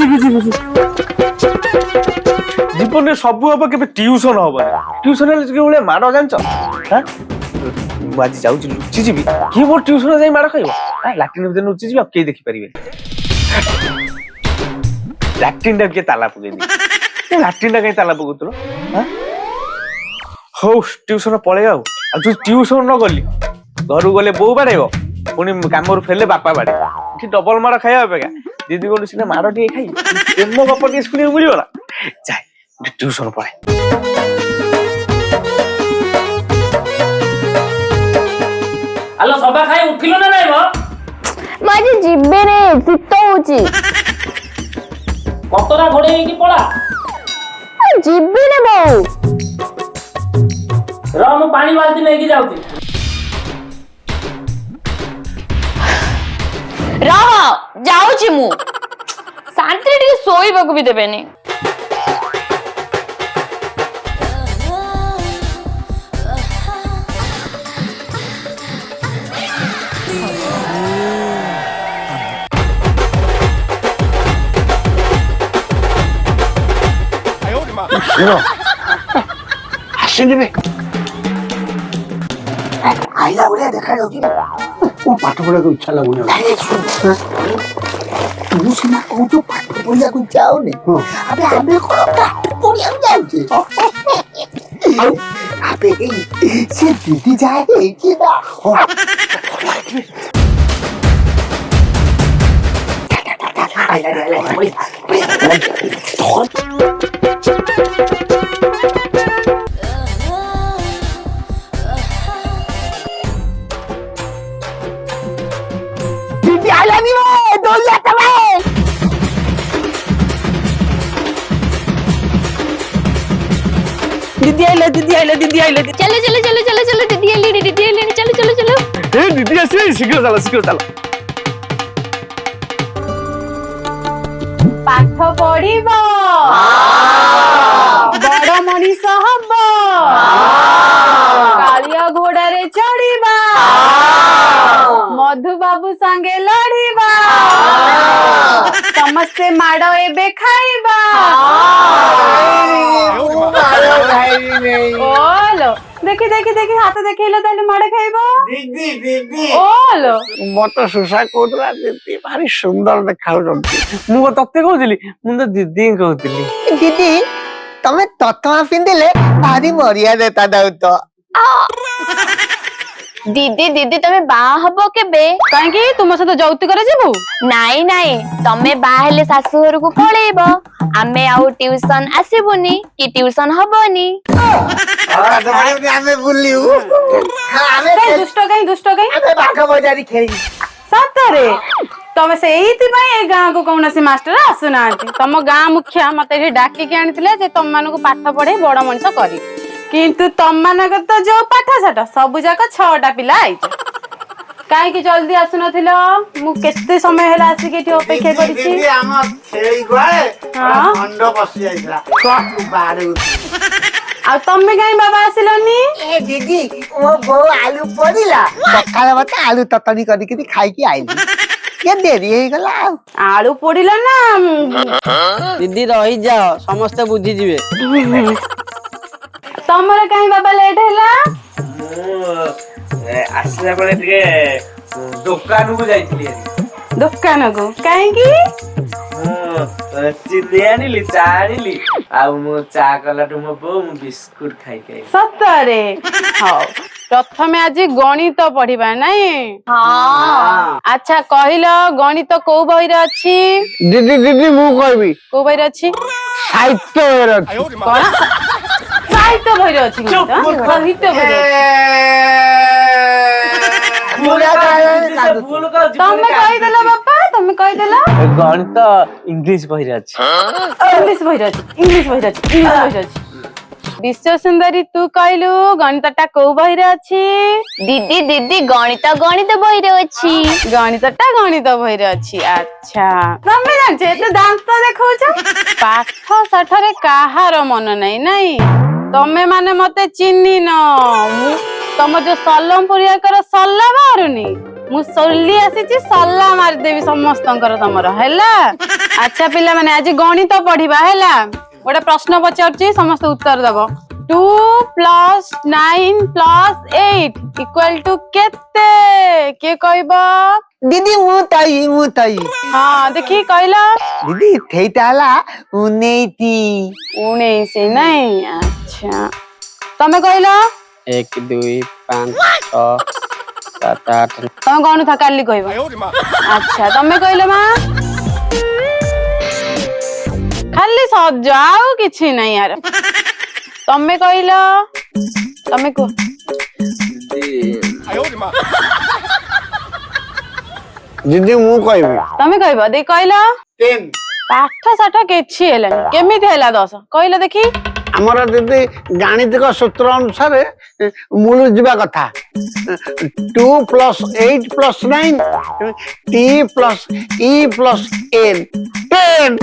ଯିବି ଜୀବନରେ ସବୁ ହବ କେବେ ଟିଉସନ ହବନି। ଟିଉସନ ହେଲେ କି ଭଳିଆ ମାଡ଼ ଜାଣିଛ? ମୁଁ ଆଜି ଯାଉଛି ଲୁଚି ଯିବି। କିଏ ମୋର ଟିଉସନ ଯାଇ ମାଡ଼ ଖାଇବ? ଲାଟ୍ରିନ୍ ଭିତରେ ଲୁଚି ଯିବି, ଆଉ କେହି ଦେଖିପାରିବେନି। ଲାଟ୍ରିନ୍ ଟା କିଏ ତାଲା ପକେଇନି? ଲାଟ୍ରିନ୍ ଟା କାହିଁ ତାଲା ପକଉଥିଲ? ହଉ ଟିଉସନ ପଳେଇବା ଆଉ ଯଦି ଟିଉସନ ନ ଗଲି ଘରକୁ ଗଲେ ବୋଉ ବାଡେଇବ, ପୁଣି କାମରୁ ଫେରିଲେ ବାପା ବାଡେଇବ। କି ଡବଲ ମାଡ଼ ଖାଇବା ଅପେକ୍ଷା ଦିଦି ଗଣ୍ଡୁ ସିନା ମାଡ଼ ଟିକେ ଖାଇ ପ୍ରେମ ଗପ ଟିକେ ଶୁଣିବାକୁ ମିଳିବ ନା। ଯାଏ ଟିଉସନ ପଳାଏ। ହ୍ୟାଲୋ ସଭା ଖାଇ ଉଠିଲ ନା ନାଇଁ ମ? ମୁଁ ଆଜି ଯିବିନି, ଶୀତ ହଉଛି। କତରା ଘୋଡେଇ ହେଇକି ପଳା। ଯିବିନି ବୋଉ। ରହ ମୁଁ ପାଣି ବାଲ୍ଟି ନେଇକି ଯାଉଛି। ରହ ଯାଉଛି ମୁଁ। ଶାନ୍ତିରେ ଟିକେ ଶୋଇବାକୁ ବି ଦେବେନି। ଆସିଯିବେ ଆଇଲା ଭଳିଆ ଦେଖାଯାଉଛି। ମୁଁ ପାଠ ପଢିବାକୁ ଇଚ୍ଛା ଲାଗୁନି। ତୁ ସିନା କହୁଛୁ ପାଠ ପଢିବାକୁ ଇଚ୍ଛା ହଉନି, ଆବେ ଆମେ କଣ ପାଠ ପଢିବାକୁ ଯାଉଛେ? ଆଉ ଆବେ ସେ ଦିଦି ଯାହା ହେଇଛି ନା, दिदी आइलानी रे, दौड़िया तबे। दीदी आइले चलो चलो चलो चलो चलो दीदी आइले चलो चलो चलो। ए दीदी ଆସିଲେ ଶୀଘ୍ର ଚାଲ। ପାଠ ପଢିବ, ବଡ ମଣିଷ ହବ, କାଳିଆ ଘୋଡାରେ ଚଢିବା, ମଧୁ ବାବୁ ସାଙ୍ଗେ ଲଢିବା, ସମସ୍ତେ ମାଡ ଏବେ ଖାଇବା। ଓଲୋ ଦେଖି ହାତ ଦେଖେଇଲ ତାହେଲେ ମାଡ ଖାଇବ। ଓଲୋ ମତେ ସୁଶା କହୁଥିଲା ଦିଦି ଭାରି ସୁନ୍ଦର ଦେଖାଉଛନ୍ତି। ମୁଁ ତତେ କହୁଥିଲି, ମୁଁ ତ ଦିଦି କହୁଥିଲି। ଦିଦି ତମେ ତତମା ପିନ୍ଧିଲେ ଭାରି ବଢିଆ ଦେଖା ଯାଉଛ। ଦିଦି ତମେ ବାହା ହବ କେବେ? କାହିଁକି ତୁମ ସହିତ ଯୌତୁକରେ ଯିବୁ? ନାଇଁ ତମେ ବାହା ହେଲେ ଶାଶୁ ଘରକୁ ପଳେଇବ, ଆମେ ଆଉ ଟିଉସନ ଆସିବୁନି କି ଟିଉସନ ହବନି। ଆମେ ବୁଲିବୁ, ଦୁଷ୍ଟ କାଇଁ ଆମେ ବାଘ ବଜାରି ଖେଳି। ସତରେ ତମେ ସେଇଥିପାଇଁ ଏ ଗାଁକୁ କୌଣସି ମାଷ୍ଟର ଆସୁନାହାନ୍ତି। ତମ ଗାଁ ମୁଖିଆ ମତେ ଏଠି ଡାକିକି ଆଣିଥିଲେ ଯେ ତମମାନଙ୍କୁ ପାଠ ପଢେଇ ବଡ ମଣିଷ କରି, କିନ୍ତୁ ତମମାନଙ୍କର ତ ଯୋଉ ପାଠ ସାଠ ସବୁ ଯାକ 6ଟା ପିଲା ଆଇଛ। କାହିଁକି ଜଲ୍ଦି ଆସୁନଥିଲ? ମୁଁ କେତେ ସମୟ ହେଲା ଆସିକି ଏଠି ଅପେକ୍ଷା କରିଛି। ଆଉ ତମେ କାହିଁ ବାବା ଆସିଲନି? ଏ ଦିଦି ମୋ ବୋଉ ଆଳୁ ପୋଡିଲା, ସକାଳ ମତେ ଆଳୁ ତତଣି କରିକି ଖାଇକି ଆଇଲି, ଟିକେ ଡେରି ହେଇଗଲା। ଆଉ ଆଳୁ ପୋଡିଲା ନା? ଦିଦି ରହିଯାଅ, ସମସ୍ତେ ବୁଝିଯିବେ। ତମର କାହିଁ ବାବା ଲେଟ୍ ହେଲା? ମୁଁ ଆସିଲା ବେଳେ ଟିକେ ଦୋକାନକୁ ଯାଇଥିଲି। ଦୋକାନକୁ କାହିଁକି? ଚିନି ଆଣିଲି, ଚା ଆଣିଲି, ଆଉ ମୁଁ ଚା କଲାଠୁ ମୋ ବୋଉ ମୁଁ ବିସ୍କୁଟ ଖାଇକି ଆଇଲି। ସତରେ? ହଉ ପ୍ରଥମେ ଆଜି ଗଣିତ ପଢିବା ନାଇଁ? ଆଚ୍ଛା କହିଲ ଗଣିତ କୋଉ ବହିରେ ଅଛି? ଦିଦି ମୁଁ କହିବି, କୋଉ ବହିରେ ଅଛି? ସାହିତ୍ୟ ବହିରେ ଅଛି। କଣ ସାହିତ୍ୟ ବହିରେ ଅଛି? ସାହିତ୍ୟ ବହିରେ ଅଛି। ତମେ କହିଦେଲ ବାପା, ତମେ କହିଦେଲ। ଗଣିତ ଇଂଲିଶ ବହିରେ ଅଛି। ଇଂଲିଶ ବହିରେ ଅଛି। ବିଶ୍ୱ ସୁନ୍ଦରୀ ତୁ କହିଲୁ ଗଣିତଟା କୋଉ ବହିରେ ଅଛି? ଦିଦି ଗଣିତ ବହିରେ ଅଛି। ଗଣିତ ବହିରେ ଅଛି। ଆଚ୍ଛା ତମେ ଜାଣିଛ, ଏତେ ଦାନ୍ତ ଦେଖଉଛ। ପାଠ ସାଠରେ କାହାର ମନ ନାହିଁ ନାଇଁ? ତମେ ମାନେ ମତେ ଚିହ୍ନିନ। ତମ ଯୋଉ ସଲମପୁରିଆଙ୍କର ସଲ୍ଲା ବାହାରୁନି, ମୁଁ ସଲି ଆସିଛି ସଲା ମାରିଦେବି ସମସ୍ତଙ୍କର ତମର ହେଲା। ଆଚ୍ଛା ପିଲାମାନେ ଆଜି ଗଣିତ ପଢିବା ହେଲା। ଗୋଟେ ପ୍ରଶ୍ନ ପଚାରୁଛି ସମସ୍ତେ ଉତ୍ତର ଦବ। 2 + 9 + 8 = କେତେ? କିଏ କହିବ? दीदी ମୁଁ ତାଇ ହଁ ଦେଖି କହିଲ। दीदी ठेईटा हला 19 19 ନାଇଁ। ଆଚ୍ଛା ତମେ କହିଲ। 1 2 5 6 7 8 ତମେ ଗଣୁଥା କାଲି କହିବ। ଆଚ୍ଛା ତମେ କହିଲ ମା। ଖାଲି ସଜ ଆଉ କିଛି ନାହିଁ यार। ତମେ କହିଲ। ତମେ କୁହ। दीदी ମୁଁ କହିବି ତମେ କହିବ ଦେଇ କହିଲ। 10 ପାଠ ସାଠ କିଛି ହେଲାନି କେମିତି ହେଲା 10 କହିଲ ଦେଖି। ଆମର दीदी ଗାଣିତିକ ସୂତ୍ର ଅନୁସାରେ ମୂଳ ଯିବା କଥା 2 + 8 + 9 t + e + n 10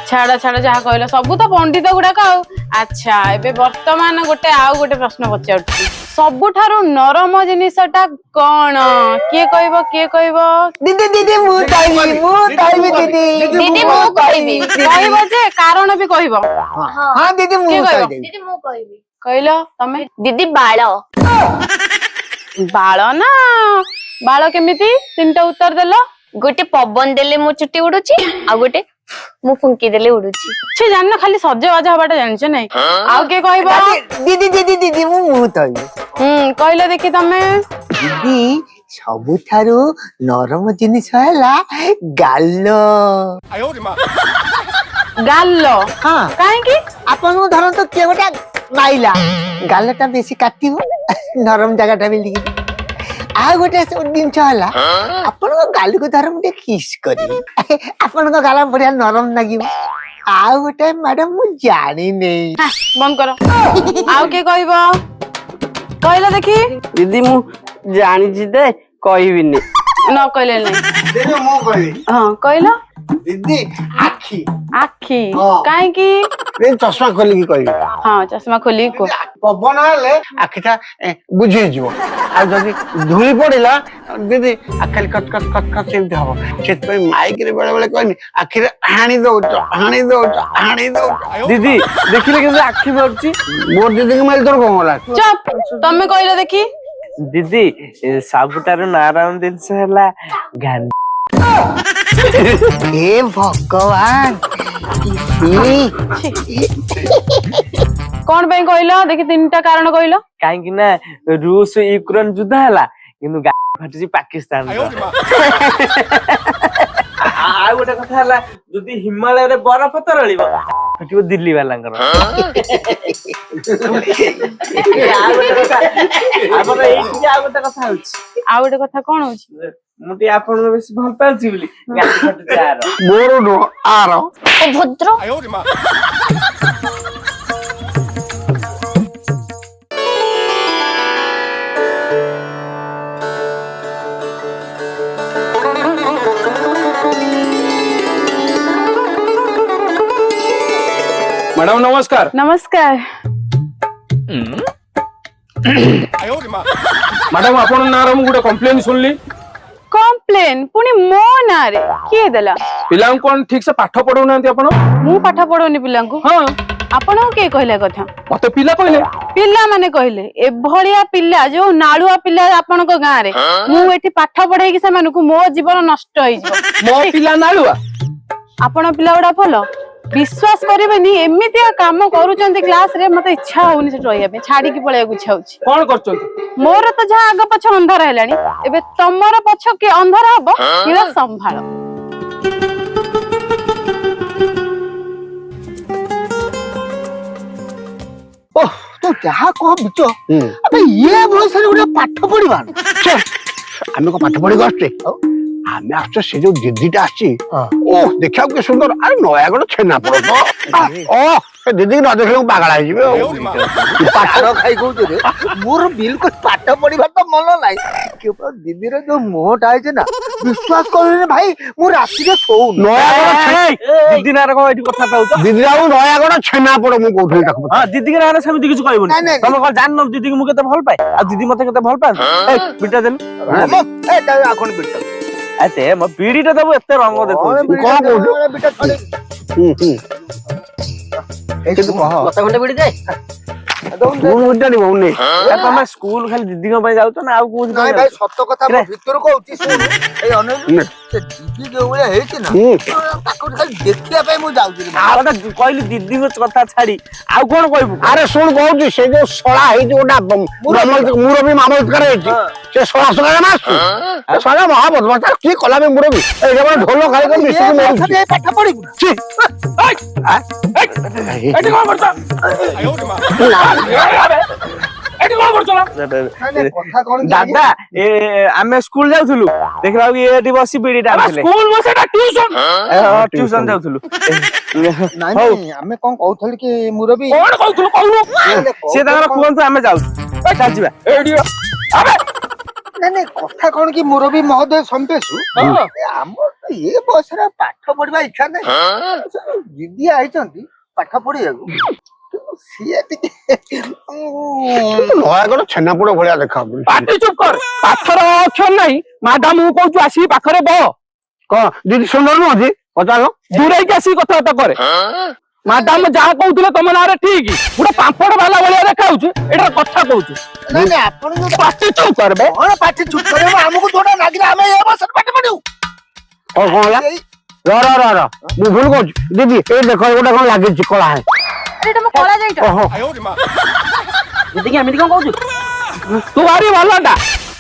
ଛାଡ ଛାଡ ଯାହା କହିଲ ସବୁ ତ ପଣ୍ଡିତ ଗୁଡାକ ଆଉ। ଆଚ୍ଛା ଏବେ ବର୍ତ୍ତମାନ ଆଉ ଗୋଟେ ପ୍ରଶ୍ନ ପଚାରୁଛି। ସବୁଠାରୁ ନରମ ଜିନିଷଟା କଣ? କିଏ କହିବ କିଏ କହିବ? दीदी दीदी ମୁଁ ତାଇବି दीदी ଦିଦି ମୁଁ କହିବି। କହିବ ଯେ କାରଣ ବି କହିବ। हाँ दीदी କିଏ ମୁଁ କହିବ? ତାଇବି ଦିଦି ମୁଁ କହିବି। କହିଲ ତମେ। ଦିଦି ବାଳ। ବାଳ ନା ବାଳ କେମିତି? 3ଟା ଉତ୍ତର ଦେଲ। ଗୋଟେ ପବନ ଦେଲେ ମୋ ଚୁଟି ଉଡୁଛି ଆଉ ଗୋଟେ ମୁଁ ଫୁଙ୍କି ଦେଲେ ଉଡୁଛି। ସେ ଜାଣିନ ଖାଲି ସଜବାଜ ହବାଟା ଜାଣିଛ ନାଇଁ। ଆଉ କିଏ କହିବ? दीदी दीदी दीदी ମୁଁ ତାଇବି କହିଲ ଦେଖି ତମେ। दीदी ସବୁଠାରୁ ନରମ ଜିନିଷ ହେଲା ଗାଲ। ଗାଲ। ହଁ କାହିଁକି? ଆପଣଙ୍କୁ ଧରନ୍ତୁ କିଏ ଗୋଟେ ମାଇଲା ଗାଲଟା ବେଶୀ କାଟିବ ନରମ ଜାଗାଟା ବି ଲାଗିବ। ଆଉ ଗୋଟେ ଜିନିଷ ହେଲା ଆପଣଙ୍କ ଗାଲକୁ ଧର ମୁଁ ଟିକେ କିସ୍ କରିବି ଆପଣଙ୍କ ଗାଲ ବଢିଆ ନରମ ଲାଗିବ। ଆଉ ଗୋଟେ ମ୍ୟାଡାମ ମୁଁ ଜାଣିନି। ବନ୍ଦ କର। ଆଉ କିଏ କହିବ? କହିଲ ଦେଖି। ଦିଦି ମୁଁ ଜାଣିଛି ଦେ କହିବିନି। ନ କହିଲେ ନାଇଁ। दीदी ମୁଁ କହିବି ହଁ କହିଲ। दीदी ଆଖି ଆଖି। ହଁ। କାହିଁକି? ଏ ଚଷମା ଖୋଲିକି କହିବି ହଁ ଚଷମା ଖୋଲିକି କୁହ। ପବନ ହେଲେ ଆଖିଟା ବୁଝେଇଯିବ ଆଉ ଯଦି ଧୂଳି ପଡିଲା ଦିଦି ଆଖି କଟ କଟ କଟ କଟ ଏମିତି ହବ। ସେଥିପାଇଁ ମାଇକରେ ବେଳେ ବେଳେ କହିନି ଆଖିରେ ହାଣି ଦଉଛ ହାଣି ଦଉଛ ହାଣି ଦଉଛ। ଦିଦି ଦେଖିଲେ କେମିତି ଆଖି ମାରୁଛି। ମୋର ଦିଦିକି ମାରି ତୋର କଣ ଗଲା? ଚୁପ୍। ତମେ କହିଲ ଦେଖି। ଦିଦି ସବୁଠାରୁ ନରମ ଜିନିଷ ହେଲା ଗାଲ। हे भगवान କଣ ପାଇଁ କହିଲ ଦେଖି? 3ଟା କାରଣ କହିଲ। କାହିଁକି ନା ରୁଷ ୟୁକ୍ରେନ ଯୁଦ୍ଧ ହେଲା କିନ୍ତୁ ଫାଟିଛି ପାକିସ୍ତାନ। ଆଉ ଗୋଟେ କଥା ହେଲା ଯଦି ହିମାଳୟରେ ବରଫ ତରଳିବ ଫାଟିବ ଦିଲ୍ଲୀ ବାଲାଙ୍କର। ଆଉ ଗୋଟେ କଥା ଆମର ଏଇଠି ଆଉ ଗୋଟେ କଥା ହଉଛି। ଆଉ ଗୋଟେ କଥା କଣ ହଉଛି? ମୁଁ ଟିକେ ଆପଣଙ୍କୁ ବେଶୀ ଭଲ ପାଉଛି ବୋଲି ଗାଲି ଫାଟୁଛି ଆର। ମୋର ନୁହଁ ଆର। ଭଦ୍ର। मैडम नमस्कार। नमस्कार। मैडम आपण नार मु गोटे कंप्लेन सुनली। कम्प्लेन पुणी मो ना रे किए देला? पिला कोन ठीक से पाठ पढौ नांती आपण? मु पाठ पढौनी पिलांकु। हां आपण के कहला कथा? मते पिला कहले। पिला माने कहले ए भलिया पिला जो नाळुआ पिला आपण को गां रे मु एठी पाठ पढाई कि समानकु मो जीवन नष्ट होई जो। मो पिला नाळुआ आपण पिला बडा भलो विश्वास करिबेनी एमितिया काम करूचंती क्लास रे मते इच्छा होउनी से रहिया पे छाडी की पळेया इच्छा होउची। कोन करचंती? मोर तो जहा आग पछ अंधार हेलानी एबे तमरो पछ के अंधार हबो किला संभाळ। ओह तू जहाँ कह बिचो अबे ये बयस रे गोटे पाठ पढिबा आमे को पाठ पढी गस्ते आमे आछो से जो दीदीटा आछि ओ देखिया के सुंदर अरे नयागढ़ छेना पड़ो तो ओ ସେ ଦିଦି ନ ଦେଖିଲେ ମୁଁ ପାଗଳ ହେଇଯିବି ଆଉ ପାଠ ଖାଇ କହୁଛୁ ରେ ମୋର ବିଲକୁଲ ପାଠ ପଢିବାର ତ ମନ ନାହିଁ କେବଳ ଦିଦିର ଯୋଉ ମୁହଁଟା ହେଇଛି ନା ବିଶ୍ୱାସ କରିନି ଭାଇ ମୁଁ ରାତିରେ ଶୋଉନି ଦିଦି ନାଁରେ କଣ ଏଠି କଥା ପାଉଛ? ଦିଦି ଆଉ ନୟାଗଡ଼ ଛେନାପୋଡ ମୁଁ କହୁଥିଲି ତାକୁ ହଁ ଦିଦିଙ୍କ ନାଁରେ ସେମିତି କିଛି କହିବୁନି। ନାଇଁ, ନାଇଁ, ତମେ କଣ ଜାଣିନ ଦିଦିକି ମୁଁ କେତେ ଭଲ ପାଏ ଆଉ ଦିଦି ମତେ କେତେ ଭଲ ପାଆନ୍ତି? ଏଇ ବିଟା ଦେଲୁ ଆଖଣ ବିଟା ଏତେ ମୋ ବିଡିଟା ଦବୁ ଏତେ ରଙ୍ଗ ଦେଖଉଛି। କଣ କହୁଛୁ? ବିଟା କିନ୍ତୁ କହ ମତେ ଖଣ୍ଡେ ବିଡି ଦେ। ମୁଁ ଜାଣିବ ଉନି ତମେ ସ୍କୁଲ ଖାଲି ଦିଦିଙ୍କ ପାଇଁ ଯାଉଛ ନା ଆଉ କୋଉଠି ନାଇଁ ଭାଇ ସତ କଥା ମୋ ଭିତରୁ କହୁଛି ଶୁଣୁ ଏଇ ଅନେଇଲୁ ସେ ଦିଦି ଯୋଉ ଭଳିଆ ହେଇଛି ନା ତାକୁ ଖାଲି ଦେଖିବା ପାଇଁ ମୁଁ ଯାଉଛି ରେ। ଆଉ ଗୋଟେ କହିଲି ଦିଦିଙ୍କ କଥା ଛାଡି ଆଉ କଣ କହିବୁ? ଆରେ ଶୁଣ କହୁଛି ସେ ଯୋଉ ଶଳା ହେଇଛି ଗୋଟା ମୁରବୀ ମାମଲତ୍କାର ହେଇଛି ସେ ଶଳା ଶଳା ନା ଶଳା ମହା ବଦମାସ ତାର କି କଲା ବି ମୁରବୀ ଏଇ ଢୋଲ ଖାଲି କରି ମିଶିକି ମରୁଛି ପାଠ ପଢିବୁ ଛି। ଏଠି କଣ କରୁଛ? ଏଠି କଣ କରୁଛ? କଥା କଣ କି ଦାଦା ଆମେ ସ୍କୁଲ ଯାଉଥିଲୁ ଦେଖିଲା ବେଳକୁ ଏଠି ବସି ବିଡିଟା ଆଣିଥିଲେ। ସ୍କୁଲ ବସ ଏଟା ଟ୍ୟୁସନ। ଟ୍ୟୁସନ ଯାଉଥିଲୁ। ନାଇଁ ହଉ ନାଇଁ ଆମେ କଣ କହୁଥିଲି କି ମୁରବୀ କଣ କହୁଥିଲୁ କହୁନୁ? ସିଏ ତାଙ୍କର କୁହନ୍ତୁ ଆମେ ଯାଉଛୁ ଚାଲିଯିବା। ଏଇଠି ଆବେ ନାଇଁ ନାଇଁ କଥା କଣ କି ମୁରବୀ ମହୋଦୟ ସମ୍ପେଶୁ ଆମର ତ ଏ ବୟସରେ ପାଠ ପଢିବା ଇଚ୍ଛା ନାହିଁ ଦିଦି ଆଇଛନ୍ତି ପାଠ ପଢିବାକୁ କିନ୍ତୁ ସିଏ ଟିକେ ନୟାଗଡ଼ ଛେନାପୋଡ ଭଳିଆ ଦେଖାଯାଉଛି ପାଟି ଚୁପ କର। ପାଖରେ ଅଛ ନାହିଁ ମାଡାମ ମୁଁ କହୁଛୁ ଆସିକି ପାଖରେ ବହ। କଣ ଦିଦି ସୁନ୍ଦର ନୁହନ୍ତି ପଚାର ଦୂରେଇକି ଆସିକି କଥାବାର୍ତ୍ତା କରେ। ମାଡାମ ଯାହା କହୁଥିଲେ ତମ ନାଁରେ ଠିକ ଗୋଟେ ପାମ୍ପଡ ବାଲା ଭଳିଆ ଦେଖାଯାଉଛି ଏଇଟା କଥା କହୁଛୁ। ନାଇଁ ନାଇଁ ଆପଣ ଯୋଉଟା ପାଟି ଚୁପ କରିବେ। କଣ ପାଟି ଚୁପ କରିବ ଆମକୁ ଯୋଉଟା ଲାଗିଲା ଆମେ ଏ ବୟସରେ ପାଠ ପଢିବୁ କଣ ହେଲା ର ମୁଁ ଭୁଲ କହୁଛି ଦିଦି ଏଇ ଦେଖ ଗୋଟେ କଣ ଲାଗିଛି କଳା ହେ ଏଇଟା ମୋ କଳା ଯାଇଛ। ଓହୋ ଦିଦିକି ଏମିତି କଣ କହୁଛୁ? ତୁ ଭାରି ଭଲଟା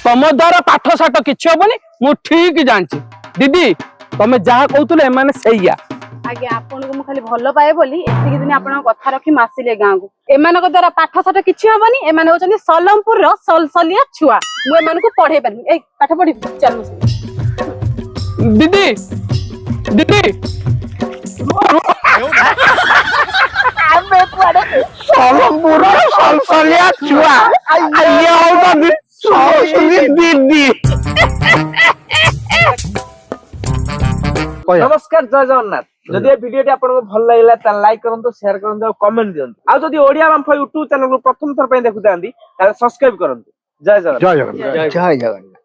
ତମ ଦ୍ୱାରା ପାଠ ସାଠ କିଛି ହବନି ମୁଁ ଠିକ ଜାଣିଛି। ଦିଦି ତମେ ଯାହା କହୁଥିଲେ ଏମାନେ ସେଇଆ। ଆଜ୍ଞା ଆପଣଙ୍କୁ ମୁଁ ଖାଲି ଭଲ ପାଏ ବୋଲି ଏତିକି ଦିନ ଆପଣଙ୍କ କଥା ରଖି ମାସିଲେ ଗାଁକୁ। ଏମାନଙ୍କ ଦ୍ୱାରା ପାଠ ସାଠ କିଛି ହବନି। ଏମାନେ ହଉଛନ୍ତି ସଲମପୁରର ସଲସଲିଆ ଛୁଆ। ମୁଁ ଏମାନଙ୍କୁ ପଢେଇ ପାରିବି। ଏଇ ପାଠ ପଢିବି ଚାଲୁ। ଦିଦି ଦିଦି ସଲମପୁର ସଲସଲିଆ ଛୁଆ ଇଏ ହଉଛନ୍ତି ସରସ୍ୱତୀ ଦିଦି ନମସ୍କାର ଜୟ ଜଗନ୍ନାଥ। ଯଦି ଏ ଭିଡିଓଟି ଆପଣଙ୍କୁ ଭଲ ଲାଗିଲା ତାହେଲେ ଲାଇକ୍ କରନ୍ତୁ, ସେୟାର କରନ୍ତୁ ଆଉ କମେଣ୍ଟ ଦିଅନ୍ତୁ। ଆଉ ଯଦି ଓଡିଆ ବାମ୍ଫ ୟୁଟ୍ୟୁବ ଚ୍ୟାନେଲକୁ ପ୍ରଥମ ଥର ପାଇଁ ଦେଖୁଥାନ୍ତି ତାହେଲେ ସବସ୍କ୍ରାଇବ କରନ୍ତୁ। ଜୟ ଜଗନ୍ନାଥ। ଜୟ ଜଗନ୍ନାଥ ଜୟ ଜଗନ୍ନାଥ।